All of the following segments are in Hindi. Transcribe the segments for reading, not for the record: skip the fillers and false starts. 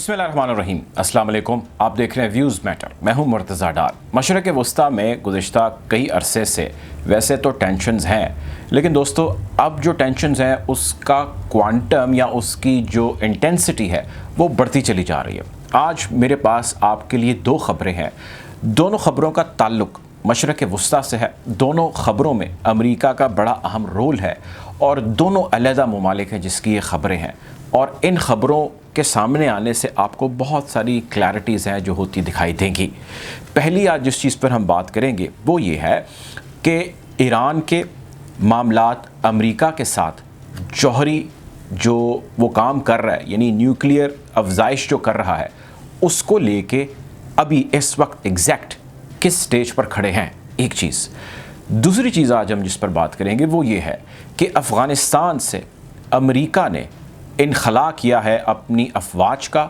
बिस्मिल्लाहिर्रहमानिर्रहीम, अस्सलाम वालेकुम। आप देख रहे हैं व्यूज़ मैटर। मैं हूं मुर्तज़ा डार। मशरक़ वस्ता में गुज़िश्ता कई अरसे से वैसे तो टेंशन्स हैं, लेकिन दोस्तों अब जो टेंशन्स हैं उसका क्वांटम या उसकी जो इंटेंसिटी है वो बढ़ती चली जा रही है। आज मेरे पास आपके लिए दो ख़बरें हैं। दोनों ख़बरों का ताल्लुक़ मशरक़ वस्ता से है। दोनों ख़बरों में अमेरिका का बड़ा अहम रोल है और दोनों अलहदा ममालिक हैं जिसकी ये ख़बरें हैं, और इन ख़बरों के सामने आने से आपको बहुत सारी क्लैरिटीज़ हैं जो होती दिखाई देंगी। पहली आज जिस चीज़ पर हम बात करेंगे वो ये है कि ईरान के मामलात अमेरिका के साथ जौहरी जो वो काम कर रहा है, यानी न्यूक्लियर अफजाइश जो कर रहा है, उसको लेके अभी इस वक्त एग्जैक्ट किस स्टेज पर खड़े हैं, एक चीज़। दूसरी चीज़ आज हम जिस पर बात करेंगे वो ये है कि अफ़गानिस्तान से अमेरिका ने इनखला किया है अपनी अफवाज का।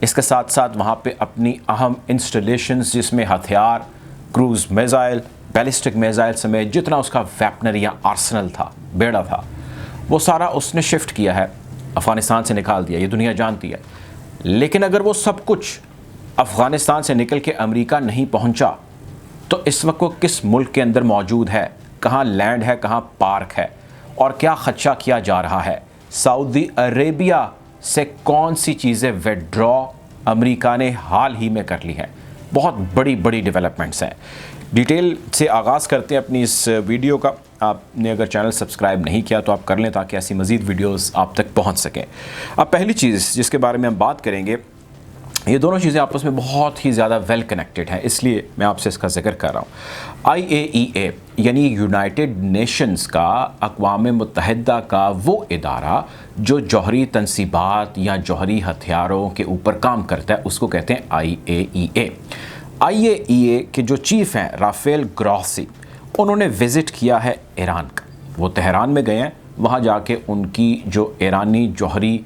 इसके साथ साथ वहाँ पे अपनी अहम इंस्टॉलेशंस जिसमें हथियार, क्रूज़ मिसाइल, बैलिस्टिक मिसाइल समेत जितना उसका वेपनर या आर्सेनल था, बेड़ा था, वो सारा उसने शिफ्ट किया है, अफ़गानिस्तान से निकाल दिया। ये दुनिया जानती है। लेकिन अगर वो सब कुछ अफ़गानिस्तान से निकल के अमेरिका नहीं पहुँचा तो इस वक्त वो किस मुल्क के अंदर मौजूद है, कहाँ लैंड है, कहाँ पार्क है, और क्या ख़दशा किया जा रहा है। सऊदी अरेबिया से कौन सी चीज़ें विड्रॉ अमेरिका ने हाल ही में कर ली हैं। बहुत बड़ी बड़ी डेवलपमेंट्स हैं। डिटेल से आगाज़ करते हैं अपनी इस वीडियो का। आपने अगर चैनल सब्सक्राइब नहीं किया तो आप कर लें ताकि ऐसी मज़ीद वीडियोस आप तक पहुंच सकें। अब पहली चीज़ जिसके बारे में हम बात करेंगे, ये दोनों चीज़ें आपस में बहुत ही ज़्यादा वेल कनेक्टेड हैं, इसलिए मैं आपसे इसका जिक्र कर रहा हूँ। IAEA यानी यूनाइटेड नेशंस का, अक़वाम मुत्तहिदा का वो इदारा जो जौहरी तनसीबात या जौहरी हथियारों के ऊपर काम करता है, उसको कहते हैं IAEA। IAEA के जो चीफ़ हैं राफेल ग्रॉसी, उन्होंने विज़िट किया है ईरान का। वो तेहरान में गए हैं, वहाँ जाके उनकी जो ईरानी जौहरी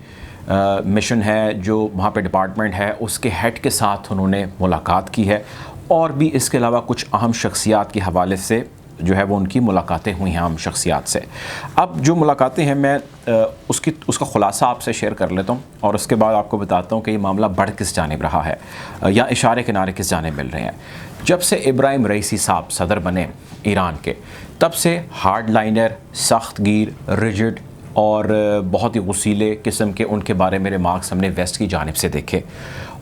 मिशन है, जो वहाँ पे डिपार्टमेंट है, उसके हेड के साथ उन्होंने मुलाकात की है, और भी इसके अलावा कुछ अहम शख्सियात के हवाले से जो है वो उनकी मुलाकातें हुई हैं अहम शख्सियात से। अब जो मुलाकातें हैं मैं उसका ख़ुलासा आपसे शेयर कर लेता हूँ और उसके बाद आपको बताता हूँ कि ये मामला बढ़ किस जानिब रहा है या इशारे किनारे किस जानिब मिल रहे हैं। जब से इब्राहिम रईसी साहब सदर बने ईरान के, तब से हार्ड लाइनर, सख्त गिर, रिजिड और बहुत ही गुस्सीले किस्म के उनके बारे में रिमार्क्स हमने वेस्ट की जानिब से देखे।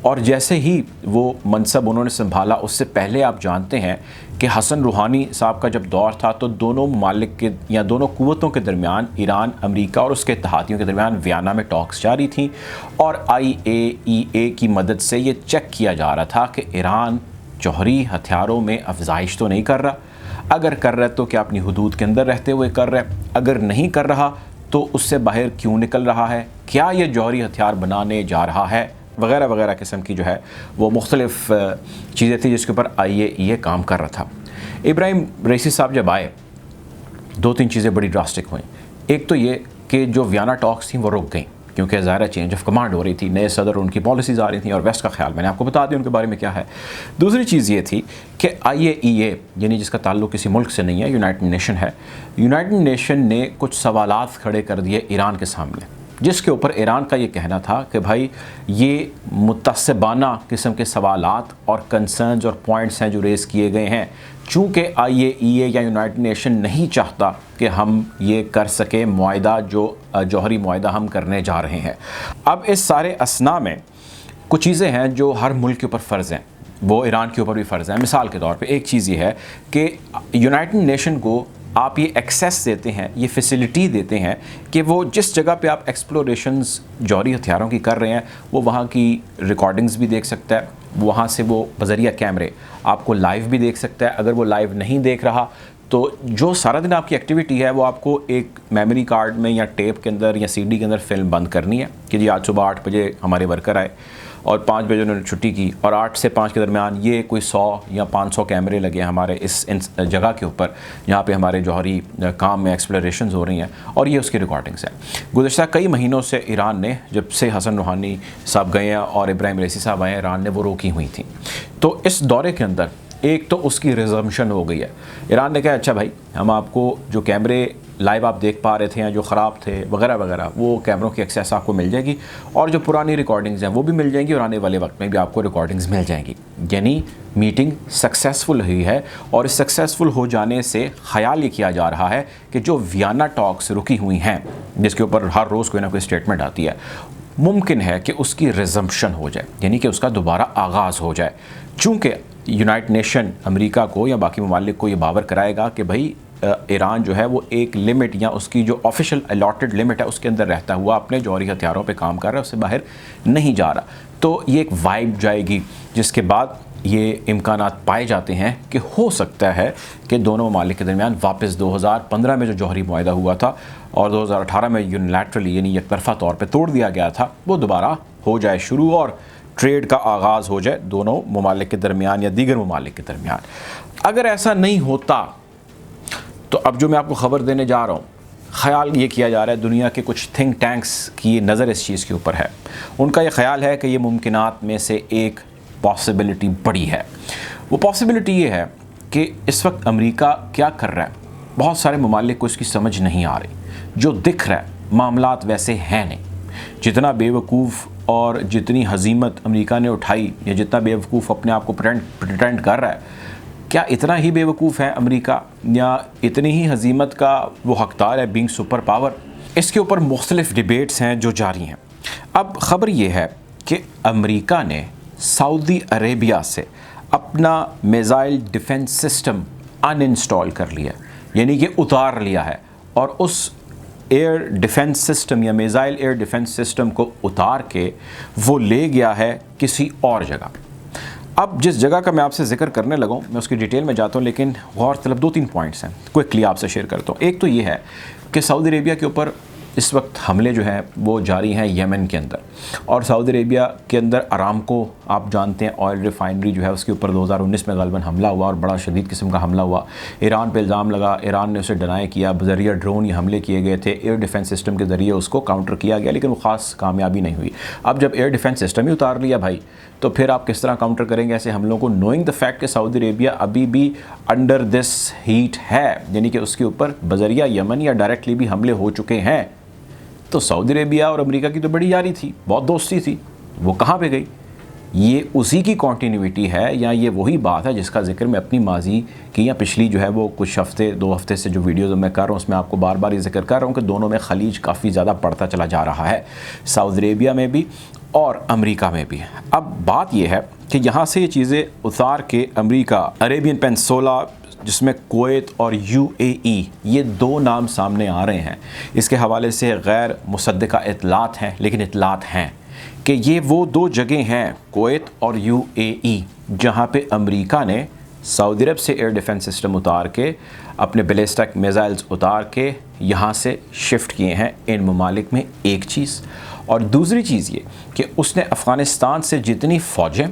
और जैसे ही वो मनसब उन्होंने संभाला, उससे पहले आप जानते हैं कि हसन रूहानी साहब का जब दौर था तो दोनों ममालिक के या दोनों क़ुव्वतों के दरमियान, ईरान, अमेरिका और उसके इत्तेहादियों के दरमियान वियना में टॉक्स जारी थी, और IAEA की मदद से ये चेक किया जा रहा था कि ईरान जौहरी हथियारों में अफजाइश तो नहीं कर रहा। अगर कर रहा है तो क्या अपनी हुदूद के अंदर रहते हुए कर रहा है, अगर नहीं कर रहा तो उससे बाहर क्यों निकल रहा है, क्या ये जौहरी हथियार बनाने जा रहा है, वगैरह वगैरह किस्म की जो है वो मुख्तलिफ़ चीज़ें थी जिसके ऊपर IAEA काम कर रहा था। इब्राहिम रईसी साहब जब आए, दो तीन चीज़ें बड़ी ड्रास्टिक हुई। एक तो ये कि जो वियना टॉक्स थी वो रुक गई क्योंकि ज़ाहिर चेंज ऑफ कमांड हो रही थी, नए सदर, उनकी पॉलिसीज़ आ रही थी और वेस्ट का ख्याल, मैंने आपको बता दिया उनके बारे में क्या है। दूसरी चीज़ ये थी कि IAEA यानी जिसका ताल्लुक़ किसी मुल्क से नहीं है, यूनाइटेड नेशन है। यूनाइटेड नेशन ने कुछ सवालात खड़े कर दिए ईरान के सामने, जिसके ऊपर ईरान का ये कहना था कि भाई ये मुतस्सबाना किस्म के सवालात और कंसर्न्स और पॉइंट्स हैं जो रेज़ किए गए हैं। चूँकि IAEA या यूनाइटेड नेशन नहीं चाहता कि हम ये कर सकें मुआहिदा, जो जौहरी मुआहिदा हम करने जा रहे हैं। अब इस सारे असना में कुछ चीज़ें हैं जो हर मुल्क के ऊपर फ़र्ज़ हैं, वो ईरान के ऊपर भी फ़र्ज़ है। मिसाल के तौर पे एक चीज़ ये है कि यूनाइटेड नेशन को आप ये एक्सेस देते हैं, ये फैसिलिटी देते हैं कि वो जिस जगह पे आप एक्सप्लोरेशंस जौहरी हथियारों की कर रहे हैं वो वहाँ की रिकॉर्डिंग्स भी देख सकता है, वहाँ से वो बज़रिया कैमरे आपको लाइव भी देख सकता है। अगर वो लाइव नहीं देख रहा तो जो सारा दिन आपकी एक्टिविटी है वो आपको एक मेमोरी कार्ड में या टेप के अंदर या CD के अंदर फिल्म बंद करनी है कि जी आज सुबह 8 बजे हमारे वर्कर आए और 5 बजे उन्होंने छुट्टी की, और 8 से 5 के दरमियान ये कोई 100 या 500 कैमरे लगे हमारे इस जगह के ऊपर जहाँ पे हमारे जौहरी काम में एक्सप्लोरेशंस हो रही हैं, और ये उसकी रिकॉर्डिंग्स हैं। गुज़श्ता कई महीनों से ईरान ने, जब से हसन रूहानी साहब गए हैं और इब्राहिम रईसी साहब आए हैं, ईरान ने वो रोकी हुई थी। तो इस दौरे के अंदर एक तो उसकी रिजम्पशन हो गई है। ईरान ने कहा अच्छा भाई, हम आपको जो कैमरे लाइव आप देख पा रहे थे या जो ख़राब थे वगैरह वगैरह, वो कैमरों की एक्सेस आपको मिल जाएगी और जो पुरानी रिकॉर्डिंग्स हैं वो भी मिल जाएंगी और आने वाले वक्त में भी आपको रिकॉर्डिंग्स मिल जाएंगी। यानी मीटिंग सक्सेसफुल हुई है और इस सक्सेसफुल हो जाने से ख्याल ये किया जा रहा है कि जो वियना टॉक्स रुकी हुई हैं, जिसके ऊपर हर रोज़ कोई ना कोई स्टेटमेंट आती है, मुमकिन है कि उसकी रिजम्पशन हो जाए, यानी कि उसका दोबारा आगाज़ हो जाए। चूँकि यूनाइटेड नेशन अमेरिका को या बाकी ममालिक को ये बावर कराएगा कि भाई ईरान जो है वो एक लिमिट या उसकी जो ऑफिशियल अलॉटेड लिमिट है उसके अंदर रहता हुआ अपने जौहरी हथियारों पे काम कर रहा है, उससे बाहर नहीं जा रहा, तो ये एक वाइब जाएगी, जिसके बाद ये इम्कानात पाए जाते हैं कि हो सकता है कि दोनों ममालिक के दरमियान वापस 2015 में जो जौहरी मुआहदा हुआ था और 2018 में यूनिलैटरली यानी एक तरफा तौर पे तोड़ दिया गया था, वो दोबारा हो जाए शुरू और ट्रेड का आगाज़ हो जाए दोनों ममालिक के दरमियान या दीगर ममालिक के दरमियान। अगर ऐसा नहीं होता तो अब जो मैं आपको ख़बर देने जा रहा हूँ, ख़याल ये किया जा रहा है, दुनिया के कुछ थिंक टैंक्स की नज़र इस चीज़ के ऊपर है। उनका ये ख्याल है कि ये मुमकिनात में से एक पॉसिबिलिटी बड़ी है। वो पॉसिबिलिटी ये है कि इस वक्त अमेरिका क्या कर रहा है, बहुत सारे ममालिक को इसकी समझ नहीं आ रही। जो दिख रहा है मामलात वैसे हैं नहीं। जितना बेवकूफ़ और जितनी हजीमत अमेरिका ने उठाई या जितना बेवकूफ़ अपने आप को प्रिटेंड कर रहा है, क्या इतना ही बेवकूफ़ है अमेरिका या इतनी ही हजीमत का वो हकदार है बीइंग सुपर पावर? इसके ऊपर मुख्तलिफ डिबेट्स हैं जो जारी हैं। अब ख़बर ये है कि अमेरिका ने सऊदी अरेबिया से अपना मिसाइल डिफेंस सिस्टम अनइंस्टॉल कर लिया, यानी कि उतार लिया है, और उस एयर डिफेंस सिस्टम या मिसाइल एयर डिफेंस सिस्टम को उतार के वो ले गया है किसी और जगह। अब जिस जगह का मैं आपसे जिक्र करने लगा हूँ, मैं उसकी डिटेल में जाता हूँ, लेकिन गौर तलब 2-3 पॉइंट्स हैं, क्विकली आपसे शेयर करता हूँ। एक तो ये है कि सऊदी अरेबिया के ऊपर इस वक्त हमले जो हैं वो जारी हैं येमन के अंदर, और सऊदी अरेबिया के अंदर अरामको आप जानते हैं ऑयल रिफाइनरी जो है उसके ऊपर 2019 में ग़ालिबन हमला हुआ और बड़ा शदीद किस्म का हमला हुआ। ईरान पे इल्ज़ाम लगा, ईरान ने उसे डिनाई किया, बज़रिया ड्रोन ये हमले किए गए थे, एयर डिफेंस सिस्टम के ज़रिए उसको काउंटर किया गया, लेकिन वो ख़ास कामयाबी नहीं हुई। अब जब एयर डिफेंस सिस्टम ही उतार लिया भाई, तो फिर आप किस तरह काउंटर करेंगे ऐसे हमलों को, नोइंग द फैक्ट कि सऊदी अरेबिया अभी भी अंडर दिस हीट है, यानी कि उसके ऊपर बज़रिया यमन या डायरेक्टली भी हमले हो चुके हैं। तो सऊदी अरेबिया और अमेरिका की तो बड़ी यारी थी, बहुत दोस्ती थी, वो कहाँ पे गई? ये उसी की कॉन्टीन्यूटी है या ये वही बात है जिसका जिक्र मैं अपनी माजी की या पिछली जो है वो कुछ हफ्ते 2 हफ्ते से जो वीडियोज़ मैं कर रहा हूँ उसमें आपको बार बार ये जिक्र कर रहा हूँ कि दोनों में खलीज काफ़ी ज़्यादा बढ़ता चला जा रहा है, सऊदी अरेबिया में भी और अमेरिका में भी। अब बात यह है कि यहाँ से ये चीज़ें उतार के अमेरिका, अरेबियन पेनिनसुला जिसमें कुवैत और UAE ये 2 नाम सामने आ रहे हैं, इसके हवाले से गैर मुसद्दक़ा इतलात हैं, लेकिन इतलात हैं कि ये वो 2 जगह हैं, कुवैत और UAE, जहाँ पे अमेरिका ने सऊदी अरब से एयर डिफेंस सिस्टम उतार के अपने बैलिस्टिक मिसाइल्स उतार के यहाँ से शिफ्ट किए हैं इन ममालिक में। एक चीज़, और दूसरी चीज़ ये कि उसने अफ़गानिस्तान से जितनी फ़ौजें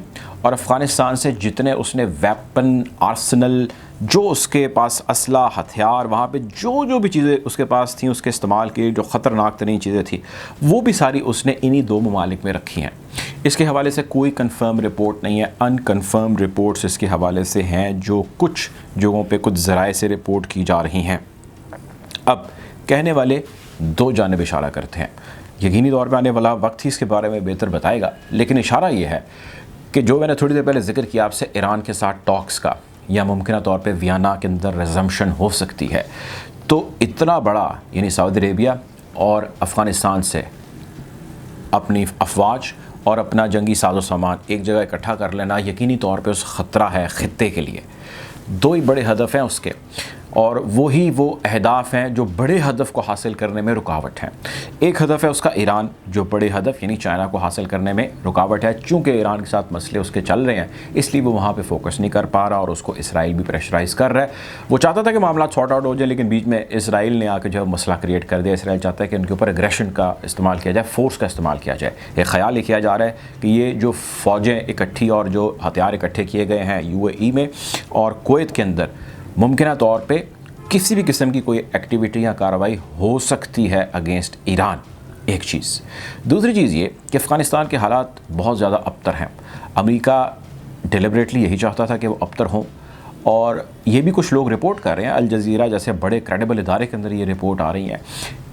और अफ़गानिस्तान से जितने उसने वेपन आर्सनल, जो उसके पास असला हथियार, वहाँ पे जो भी चीज़ें उसके पास थी उसके इस्तेमाल की, जो ख़तरनाक तरीन चीज़ें थी, वो भी सारी उसने इन्हीं 2 ममालिक में रखी हैं। इसके हवाले से कोई कंफर्म रिपोर्ट नहीं है, अनकन्फर्म रिपोर्ट्स इसके हवाले से हैं जो कुछ जगहों पे कुछ ज़राए से रिपोर्ट की जा रही हैं। अब कहने वाले 2 जानिब इशारा करते हैं, यकीनी तौर पर आने वाला वक्त ही इसके बारे में बेहतर बताएगा, लेकिन इशारा ये है कि जो मैंने थोड़ी देर पहले जिक्र किया आपसे ईरान के साथ टॉक्स का, या मुमकिन तौर पे वियना के अंदर रिजम्पशन हो सकती है, तो इतना बड़ा यानी सऊदी अरेबिया और अफ़गानिस्तान से अपनी अफवाज और अपना जंगी साजो सामान एक जगह इकट्ठा कर लेना यकीनी तौर पे उस ख़तरा है ख़ित्ते के लिए। 2 ही बड़े हदफ हैं उसके, और वही वो अहदाफ हैं जो बड़े हदफ को हासिल करने में रुकावट हैं। एक हदफ है उसका ईरान, जो बड़े हदफ यानी चाइना को हासिल करने में रुकावट है। चूँकि ईरान के साथ मसले उसके चल रहे हैं, इसलिए वो वहाँ पे फोकस नहीं कर पा रहा, और उसको इसराइल भी प्रेशराइज़ कर रहा है। वो चाहता था कि मामला सॉर्ट आउट हो जाए, लेकिन बीच में इसराइल ने आकर जो है मसला क्रिएट कर दिया। इसराइल चाहता है कि उनके ऊपर एग्रेशन का इस्तेमाल किया जाए, फोर्स का इस्तेमाल किया जाए। एक ख्याल ये किया जा रहा है कि ये जो फ़ौजें इकट्ठी और जो हथियार इकट्ठे किए गए हैं UAE में और कुवैत के अंदर, मुमकिन तौर पर किसी भी किस्म की कोई एक्टिविटी या कार्रवाई हो सकती है अगेंस्ट ईरान। एक चीज़। दूसरी चीज़ ये कि अफ़गानिस्तान के हालात बहुत ज़्यादा अबतर हैं। अमेरिका डिलिबरेटली यही चाहता था कि वो अबतर हों, और ये भी कुछ लोग रिपोर्ट कर रहे हैं, अल जज़ीरा जैसे बड़े क्रेडिबल इदारे के अंदर ये रिपोर्ट आ रही है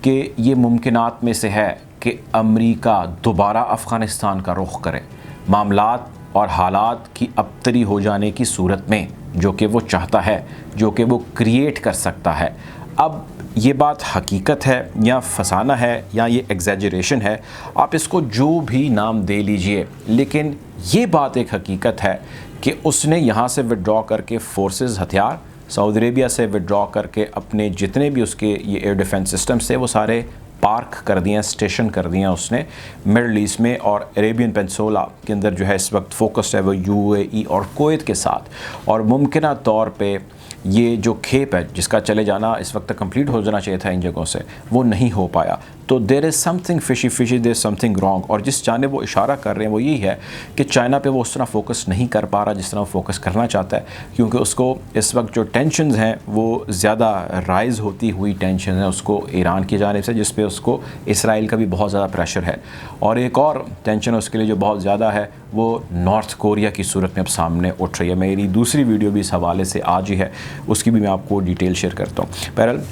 कि ये मुमकिनात में से है कि अमेरिका दोबारा अफ़गानिस्तान का रुख करे मामलात और हालात की अबतरी हो जाने की सूरत में, जो कि वो चाहता है, जो कि वो क्रिएट कर सकता है। अब ये बात हकीकत है या फसाना है या ये एग्जैजरेशन है, आप इसको जो भी नाम दे लीजिए, लेकिन ये बात एक हकीकत है कि उसने यहाँ से विड्रॉ करके फोर्सेस, हथियार सऊदी अरेबिया से विड्रॉ करके अपने जितने भी उसके ये एयर डिफेंस सिस्टम्स थे वो सारे पार्क कर दिए, स्टेशन कर दिए उसने मिडल ईस्ट में, और अरेबियन पेनिनसुला के अंदर जो है इस वक्त फोकस्ड है वो यूएई और कुवैत के साथ। और मुमकिना तौर पे ये जो खेप है जिसका चले जाना इस वक्त कंप्लीट हो जाना चाहिए था इन जगहों से, वो नहीं हो पाया। तो there is something fishy there is something wrong. और जिस जाने वो इशारा कर रहे हैं वो यही है कि चाइना पे वो उस तरह फोकस नहीं कर पा रहा जिस तरह वो फोकस करना चाहता है, क्योंकि उसको इस वक्त जो टेंशन्स हैं वो ज़्यादा राइज़ होती हुई टेंशन है उसको ईरान की जानिब से, जिस पे उसको इसराइल का भी बहुत ज़्यादा प्रेशर है। और एक और टेंशन उसके लिए जो बहुत ज़्यादा है वो नॉर्थ कोरिया की सूरत में अब सामने उठ रही है। मेरी दूसरी वीडियो भी इस हवाले से आज ही है, उसकी भी मैं आपको डिटेल शेयर करता हूँ। बहरहाल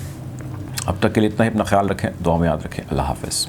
अब तक के लिए इतना ही, अपना ख्याल रखें, दुआ में याद रखें। अल्लाह हाफ़िज़।